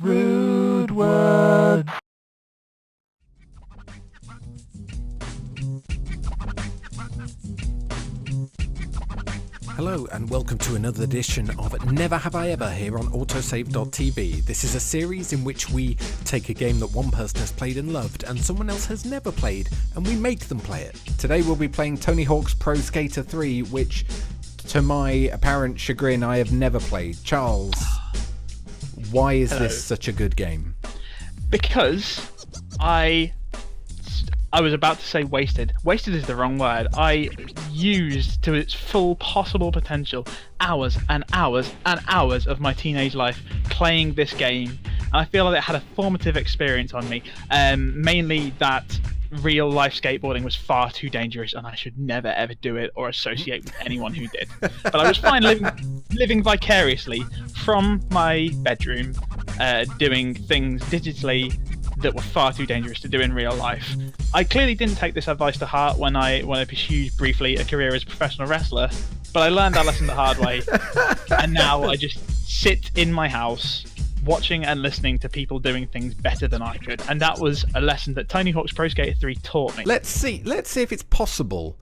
Rude words. Hello and welcome to another edition of Never Have I Ever here on Autosave.tv. This is a series in which we take a game that one person has played and loved and someone else has never played, and we make them play it. Today we'll be playing Tony Hawk's Pro Skater 3, which, to my apparent chagrin, I have never played. Charles, why is this such a good game? Because I was about to say wasted. Wasted is the wrong word. I used to its full possible potential hours and hours and hours of my teenage life playing this game. And I feel like it had a formative experience on me. Mainly that real life skateboarding was far too dangerous and I should never ever do it or associate with anyone who did. But I was fine living vicariously from my bedroom, doing things digitally that were far too dangerous to do in real life. I clearly didn't take this advice to heart when I pursued briefly a career as a professional wrestler, but I learned that lesson the hard way, and now I just sit in my house watching and listening to people doing things better than I could, and that was a lesson that Tony Hawk's Pro Skater 3 taught me. Let's see if it's possible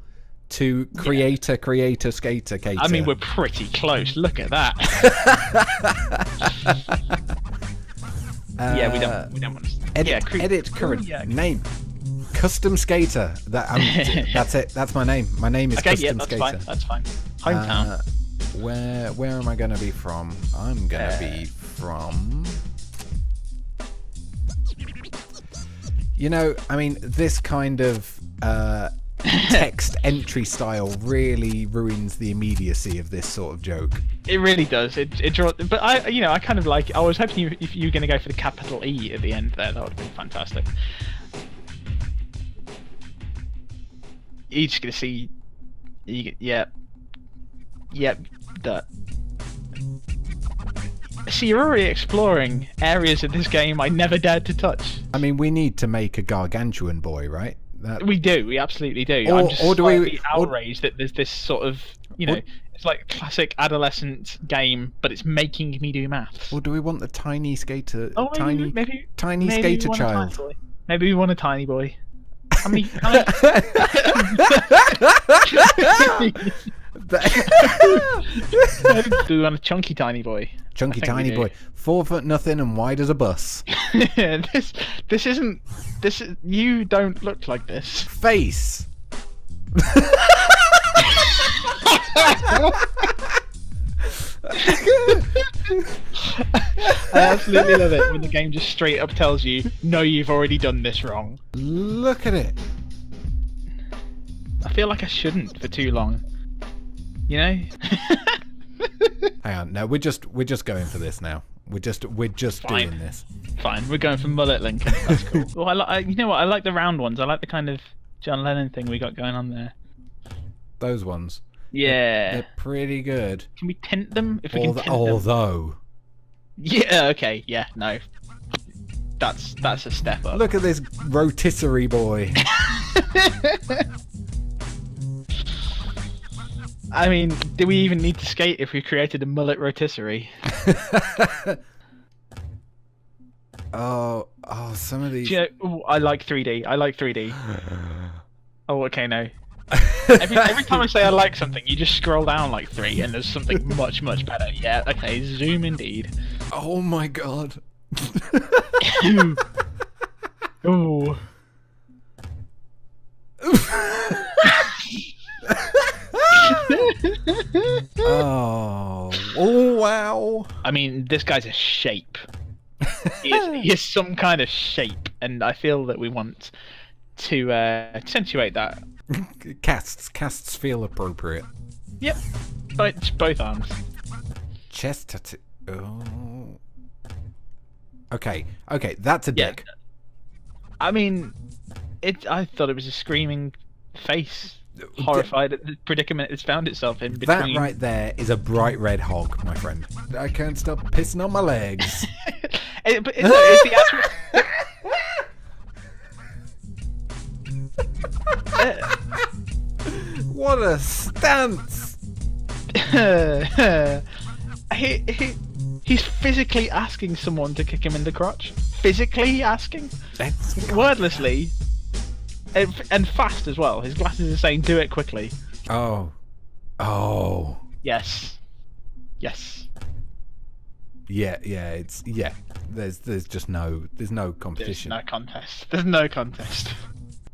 to create a skater cater. I mean, we're pretty close. Look at that. Yeah, we don't want to. Edit current name. Custom Skater. That's it. That's my name. My name is Custom Skater. That's fine. Hometown. Where am I going to be from? I'm going to be from... this kind of text entry style really ruins the immediacy of this sort of joke. It really does. It draws, but I kind of like. I was hoping if you were going to go for the capital E at the end there, that would have been fantastic. You're just going to see. Yep. That. See, you're already exploring areas of this game I never dared to touch. I mean, we need to make a gargantuan boy, right? We do. We absolutely do. I'm just slightly outraged that there's this sort of, it's like a classic adolescent game, but it's making me do maths. Or do we want the tiny skater? Maybe skater child. Maybe we want a tiny boy. Do we want a chunky tiny boy? Chunky tiny boy, 4 foot nothing and wide as a bus. This isn't. You don't look like this. Face. I absolutely love it when the game just straight up tells you, no, you've already done this wrong. Look at it. I feel like I shouldn't for too long. Hang on, no, we're just going for this now. We're just doing this. Fine, we're going for mullet Lincoln. That's cool. Well, you know what? I like the round ones. I like the kind of John Lennon thing we got going on there. Those ones. Yeah. They're pretty good. Can we tint them? If we can tint them. Although. Yeah. Okay. Yeah. No. That's a step up. Look at this rotisserie boy. I mean, do we even need to skate if we created a mullet rotisserie? oh, some of these. I like 3D. Oh, okay, no. Every time I say I like something, you just scroll down like 3, and there's something much better. Yeah, okay, zoom indeed. Oh my god. Ooh. Oh wow. I mean, this guy's a shape. He is some kind of shape, and I feel that we want to accentuate that. Casts feel appropriate. Yep. Both arms. Chest tattoo. Oh. Okay, that's a dick. I mean, I thought it was a screaming face, horrified at the predicament it's found itself in. Between... That right there is a bright red hog, my friend. I can't stop pissing on my legs. It's the actual... What a stance! He's physically asking someone to kick him in the crotch. Physically asking, wordlessly, and fast as well. His glasses are saying, "Do it quickly." Oh. Yes. Yeah. There's just no competition. There's no contest.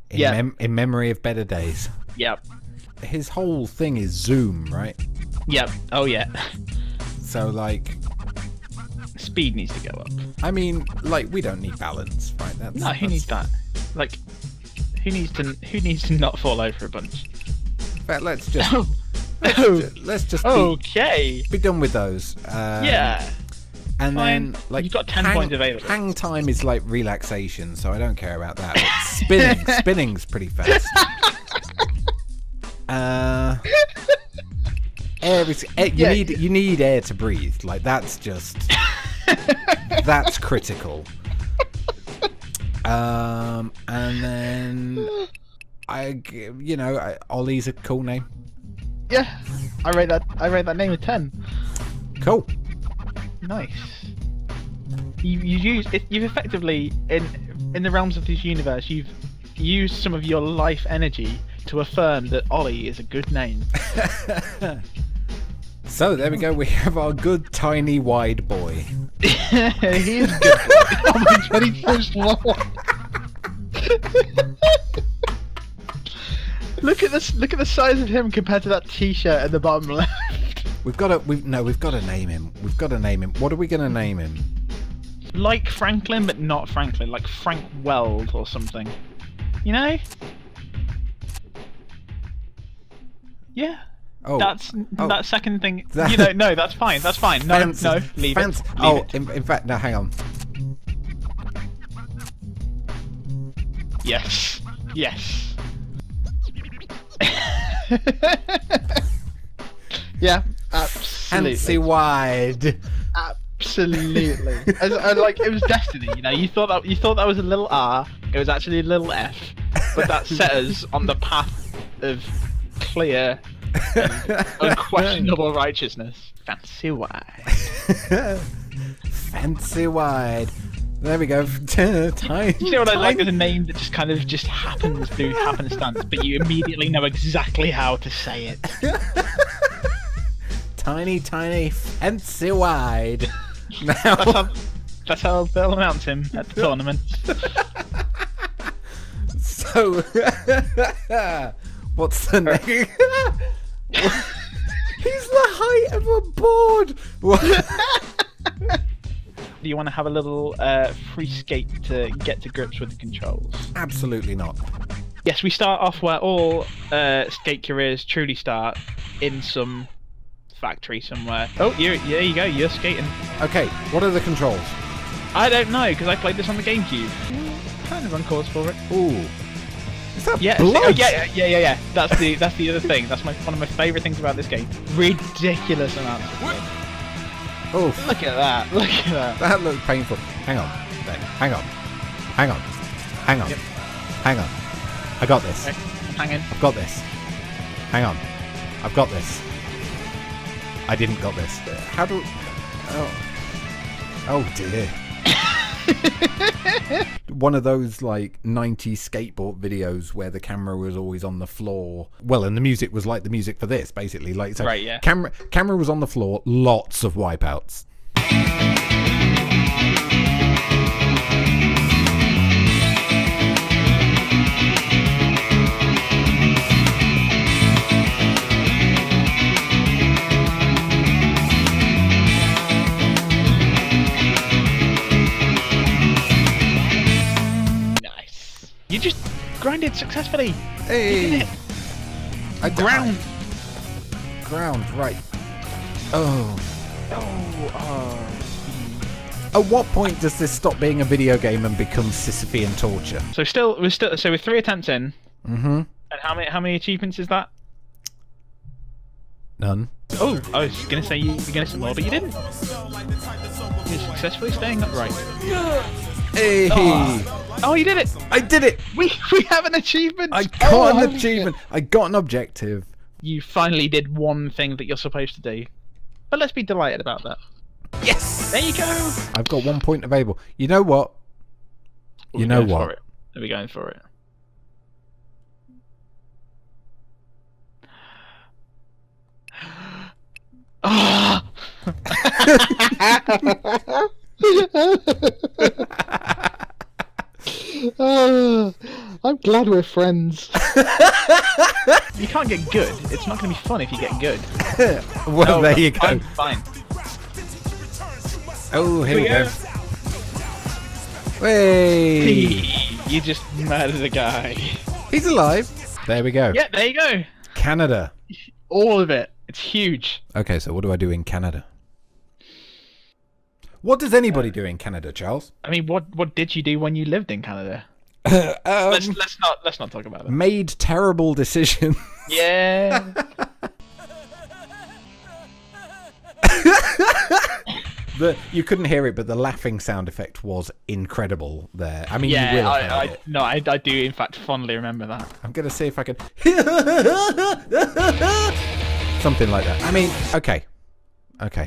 In memory of better days. Yep. His whole thing is zoom, right? Yep. Oh yeah. So like, speed needs to go up. I mean, like, we don't need balance, right? Who needs that? Like, who needs to not fall over a bunch? But let's just okay. be done with those. Yeah. And Fine. then, like, You've got 10 points available. Hang time is like relaxation, so I don't care about that. But spinning's pretty fast. You need air to breathe. Like, that's just that's critical. And then Ollie's a cool name. Yeah, I rate that name a 10. Cool. Nice. You've effectively in the realms of this universe, you've used some of your life energy to affirm that Ollie is a good name. So there we go. We have our good tiny wide boy. He is good. Oh my god, he's so small. Look at this! Look at the size of him compared to that T-shirt at the bottom left. We've got to name him. We've got to name him. What are we going to name him? Like Franklin, but not Franklin. Like Frank Weld or something. You know? Yeah. Oh, that second thing. No, that's fine. That's fine. No, leave it. In fact, no, hang on. Yes. Yeah, absolutely. Fancy wide. Absolutely. Like, it was destiny. You know, you thought that was a little R. It was actually a little F. But that set us on the path of clear, unquestionable righteousness. Fancy wide. Fancy wide. There we go. Tiny. You know what I like? There's a name that just kind of just happens through happenstance, but you immediately know exactly how to say it. Tiny, fancy wide. Now, that's how they'll announce him at the tournament. So, what's the name? He's the height of a board. Do you want to have a little free skate to get to grips with the controls? Absolutely not. Yes, we start off where all skate careers truly start, in some factory somewhere. Oh, there you go, you're skating. Okay, what are the controls? I don't know, because I played this on the GameCube. Kind of on course for it. Ooh. Is that yeah, blood? Yeah. That's the other thing. That's one of my favourite things about this game. Ridiculous amounts of blood. Oh, look at that! Look at that! That looked painful. Hang on. Hang on. Yep. Hang on. I got this. Okay. Hang in. I've got this. Hang on. I've got this. I didn't got this. How do... Oh dear. One of those like 90s skateboard videos where the camera was always on the floor. Well, and the music was like the music for this, basically. Like, so right, yeah. Camera was on the floor, lots of wipeouts. You just grinded successfully. Hey, I ground, right? Oh. At what point does this stop being a video game and become Sisyphean torture? So we're 3 attempts in. Mm-hmm. And how many achievements is that? None. Oh, I was gonna say you're gonna some more, but you didn't. You're successfully staying upright. Hey. Oh, you did it! I did it! We have an achievement! I got an achievement! I got an objective. You finally did one thing that you're supposed to do. But let's be delighted about that. Yes! There you go! I've got 1 point available. You know what? You know what? Are we going for it? Ah! I'm glad we're friends. You can't get good. It's not going to be fun if you get good. Well, there you go. Fine. Oh, here we go. Hey! You just murdered a guy. He's alive. There we go. Yeah, there you go. Canada. All of it. It's huge. Okay, so what do I do in Canada? What does anybody do in Canada, Charles? I mean, what did you do when you lived in Canada? Let's not talk about it. Made terrible decisions. Yeah. You couldn't hear it, but the laughing sound effect was incredible there. I mean, you will have heard it. No, I do in fact fondly remember that. I'm gonna see if I can something like that. I mean, okay.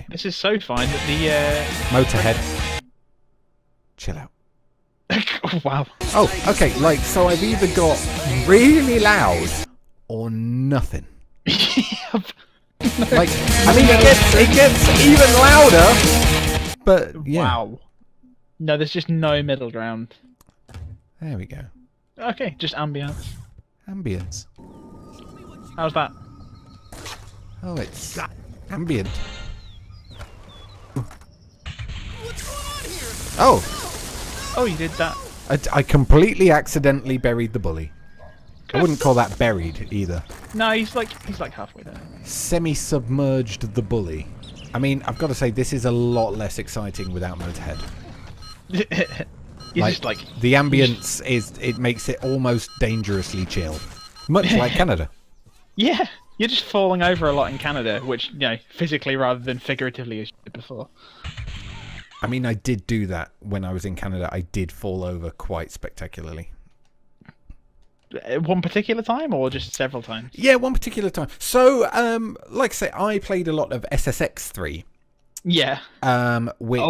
This is so fine that the Motorhead. Chill out. Oh, wow. Oh, okay. Like, so I've either got really loud or nothing. Like, I mean, it gets even louder, but yeah. Wow. No, there's just no middle ground. There we go. Okay, just ambience. Ambience. How's that? Oh, it's ambient. Oh. Oh, you did that. I completely accidentally buried the bully. I wouldn't call that buried either. No, he's like halfway there. Semi-submerged the bully. I mean, I've got to say, this is a lot less exciting without Motorhead. The ambience it makes it almost dangerously chill, much like Canada. Yeah, you're just falling over a lot in Canada, which physically rather than figuratively, as you did before. I mean, I did do that when I was in Canada. I did fall over quite spectacularly. One particular time, or just several times? Yeah, one particular time. So, like I say, I played a lot of SSX3. Yeah. Which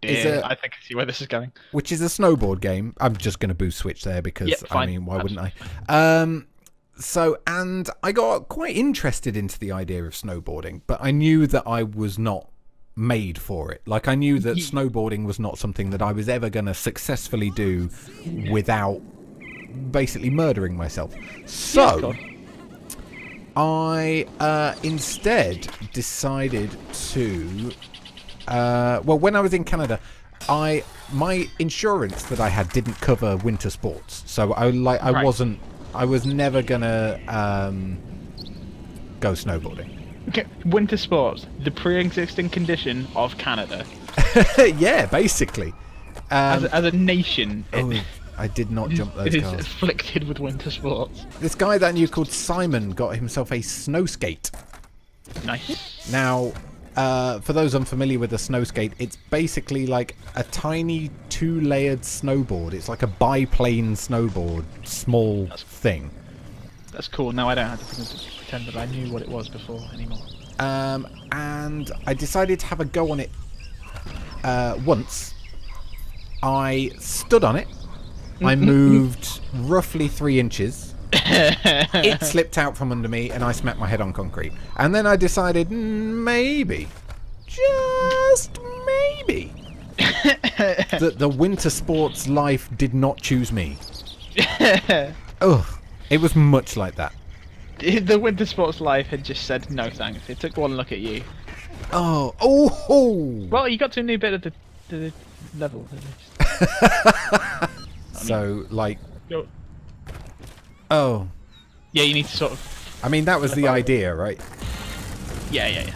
dear. I think I see where this is going. Which is a snowboard game. I'm just going to boost switch there because, I mean, why wouldn't I? And I got quite interested into the idea of snowboarding, but I knew that I was not made for it. Like, I knew that snowboarding was not something that I was ever going to successfully do without basically murdering myself. So I instead decided to when I was in Canada, my insurance that I had didn't cover winter sports, so I was never gonna go snowboarding. Okay, winter sports, the pre-existing condition of Canada. Yeah, basically. As a nation, I did not jump those cars. It is afflicted with winter sports. This guy that I knew called Simon got himself a snow skate. Nice. Now, for those unfamiliar with a snow skate, it's basically like a tiny 2-layered snowboard. It's like a biplane snowboard, small thing. That's cool. Now I don't have to pretend that I knew what it was before anymore. And I decided to have a go on it once. I stood on it. I moved roughly 3 inches. It slipped out from under me and I smacked my head on concrete. And then I decided, maybe, just maybe, that the winter sports life did not choose me. Ugh, it was much like that. The winter sports life had just said no thanks. It took one look at you. Oh. Well, you got to a new bit of the level. So, like... Oh. Yeah, you need to sort of... I mean, that was the idea, right? Yeah.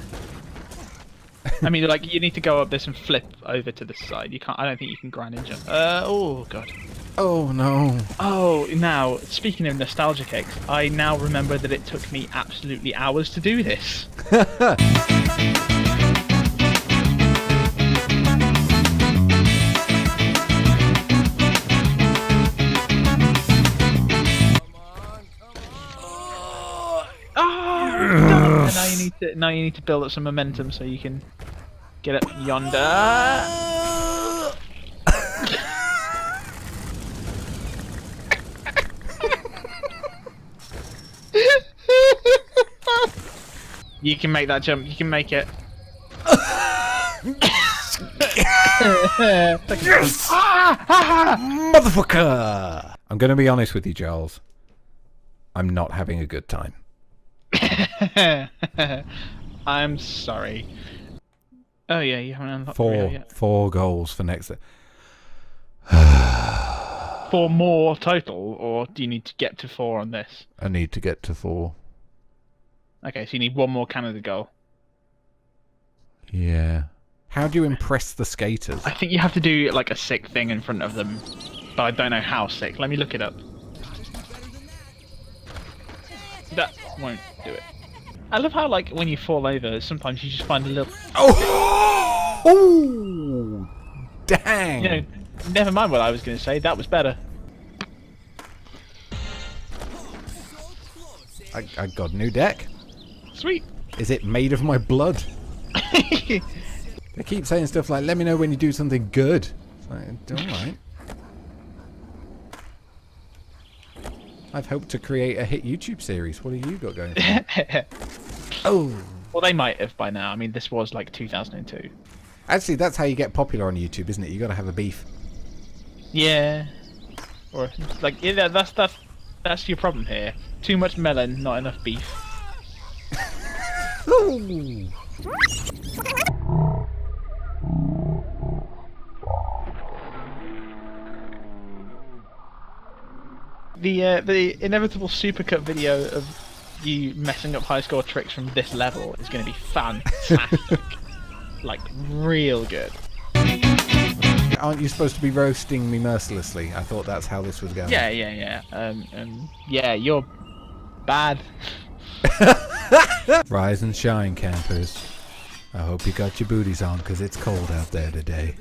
I mean, like, you need to go up this and flip over to the side. You can't... I don't think you can grind and jump. Oh, God. Oh, no. Oh, now, speaking of nostalgia cakes, I now remember that it took me absolutely hours to do this. Now you need to build up some momentum so you can Get up yonder. You can make that jump. You can make it. Yes! Motherfucker! I'm going to be honest with you, Giles. I'm not having a good time. I'm sorry. Oh yeah, you haven't unlocked Rio yet. 4 goals for next. 4 more total, or do you need to get to 4 on this? I need to get to 4. Okay, so you need 1 more Canada goal. Yeah. How do you impress the skaters? I think you have to do like a sick thing in front of them, but I don't know how sick. Let me look it up. That won't do it. I love how like when you fall over, sometimes you just find a little. Oh! Oh! Dang! You know, never mind what I was going to say. That was better. I got a new deck. Sweet. Is it made of my blood? They keep saying stuff like, let me know when you do something good. It's like, alright. I've helped to create a hit YouTube series. What have you got going on? Oh! Well, they might have by now. I mean, this was like 2002. Actually, that's how you get popular on YouTube, isn't it? You got to have a beef. Yeah. Or like, yeah, that's your problem here. Too much melon, not enough beef. Ooh. The inevitable supercut video of you messing up high score tricks from this level is going to be fantastic. Like, real good. Aren't you supposed to be roasting me mercilessly? I thought that's how this was going. Yeah. Yeah, you're bad. Rise and shine, campers. I hope you got your booties on, because it's cold out there today.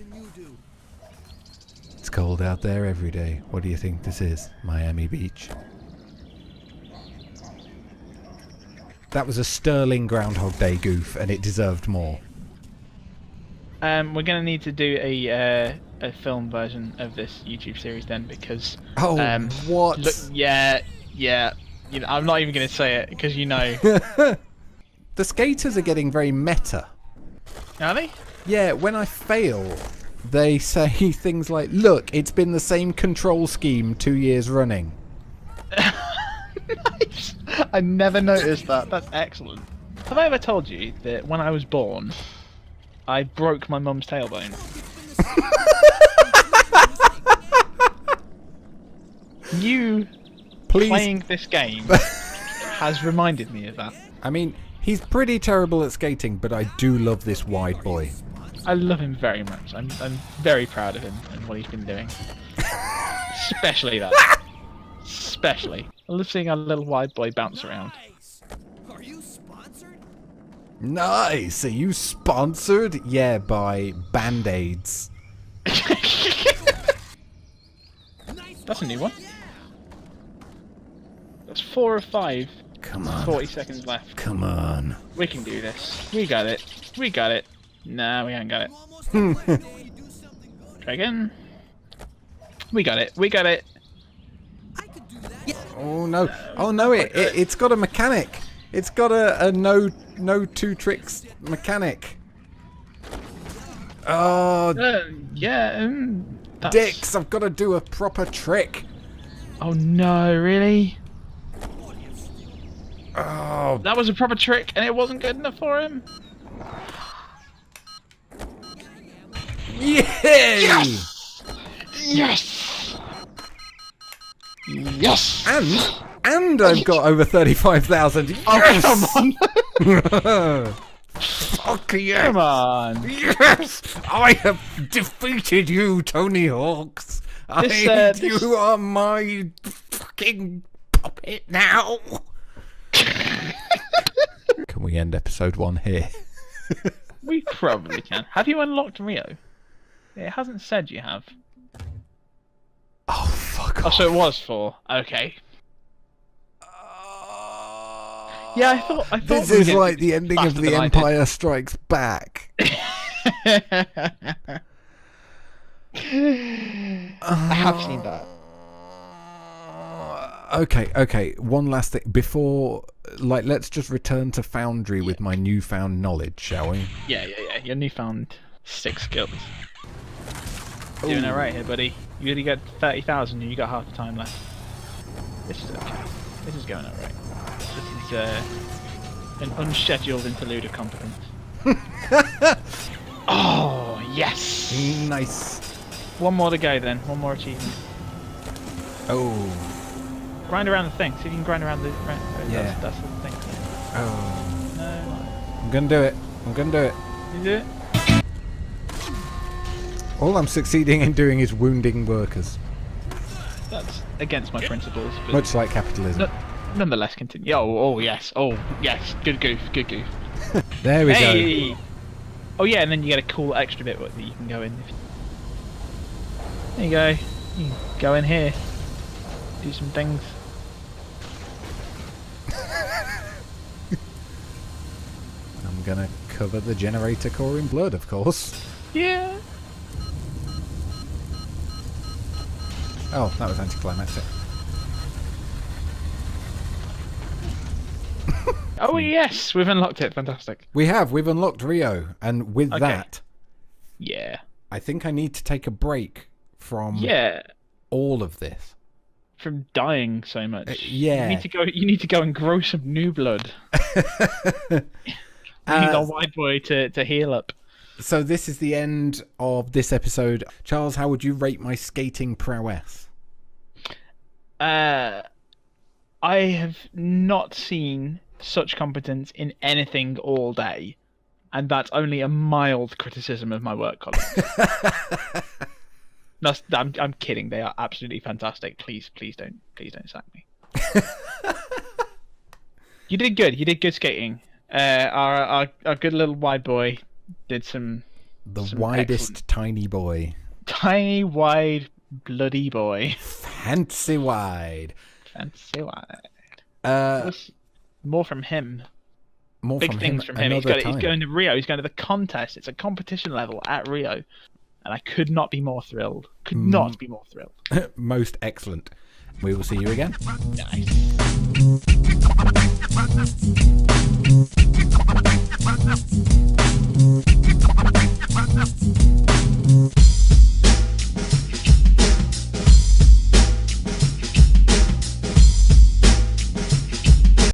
It's cold out there every day. What do you think this is? Miami Beach? That was a sterling Groundhog Day goof, and it deserved more. We're gonna need to do a film version of this YouTube series then, because what? Look, yeah. You know, I'm not even gonna say it because you know. The skaters are getting very meta. Are they? Yeah, when I fail, they say things like, "Look, it's been the same control scheme 2 years running." Nice. I never noticed that. That's excellent. Have I ever told you that when I was born, I broke my mum's tailbone? You playing this game has reminded me of that. I mean, he's pretty terrible at skating, but I do love this wide boy. I love him very much. I'm very proud of him and what he's been doing. Especially that. Especially. I love seeing our little wide boy bounce around. Are you sponsored? Nice! Are you sponsored? Yeah, by Band-Aids. That's a new one. That's 4 of 5. Come on. 40 seconds left. Come on. We can do this. We got it. We got it. Nah, we haven't got it. Try again. We got it. We got it. Oh no! Oh no! It's got a mechanic. It's got a no two tricks mechanic. Oh, Yeah. That's... dicks! I've got to do a proper trick. Oh no! Really? Oh, That was a proper trick, and it wasn't good enough for him. yay! Yes! Yes! Yes! And I've got over 35,000. Oh, come on! Fuck yeah! Come on! Yes! I have defeated you, Tony Hawks. You are my fucking puppet now. Can we end episode 1 here? We probably can. Have you unlocked Rio? It hasn't said you have. Oh, fuck Oh, off. so it was 4. Okay. Yeah, I thought. This we were is getting like the ending of faster The than I did. Empire Strikes Back. I have seen that. Okay. One last thing before, let's just return to Foundry with my newfound knowledge, shall we? Yeah. Your newfound 6 skills. Doing it right here, buddy. You only get 30,000 and you got half the time left. This is okay. This is going alright. This is an unscheduled interlude of competence. Oh, yes! Nice. One more to go then. One more achievement. Oh. Grind around the thing. See if you can grind around the... Right, Yeah. That's the thing. Oh. No. I'm gonna do it. You do it? All I'm succeeding in doing is wounding workers. That's against my principles. But Much like capitalism. nonetheless, continue. Oh, yes. Oh, yes. Good goof. There we go. Hey! Oh, yeah, and then you get a cool extra bit that you can go in. There you go. You can go in here. Do some things. I'm gonna cover the generator core in blood, of course. Yeah. Oh, that was anticlimactic. Oh, yes. We've unlocked it. Fantastic. We've unlocked Rio, and with that, Yeah. I think I need to take a break from Yeah. all of this. From dying so much. Yeah. You need to go and grow some new blood. We need our white boy to heal up. So this is the end of this episode. Charles, how would you rate my skating prowess? I have not seen such competence in anything all day, and that's only a mild criticism of my work colleagues. No, I'm kidding. They are absolutely fantastic. Please don't sack me. You did good. You did good skating. Our good little wide boy did some. The widest tiny boy. Tiny, wide, bloody boy. Fancy wide. Fancy wide. More from him. More Big from things him from him. He's another going time. to Rio. He's going to the contest. It's a competition level at Rio. And I could not be more thrilled. Could not be more thrilled. Most excellent. We will see you again. Nice.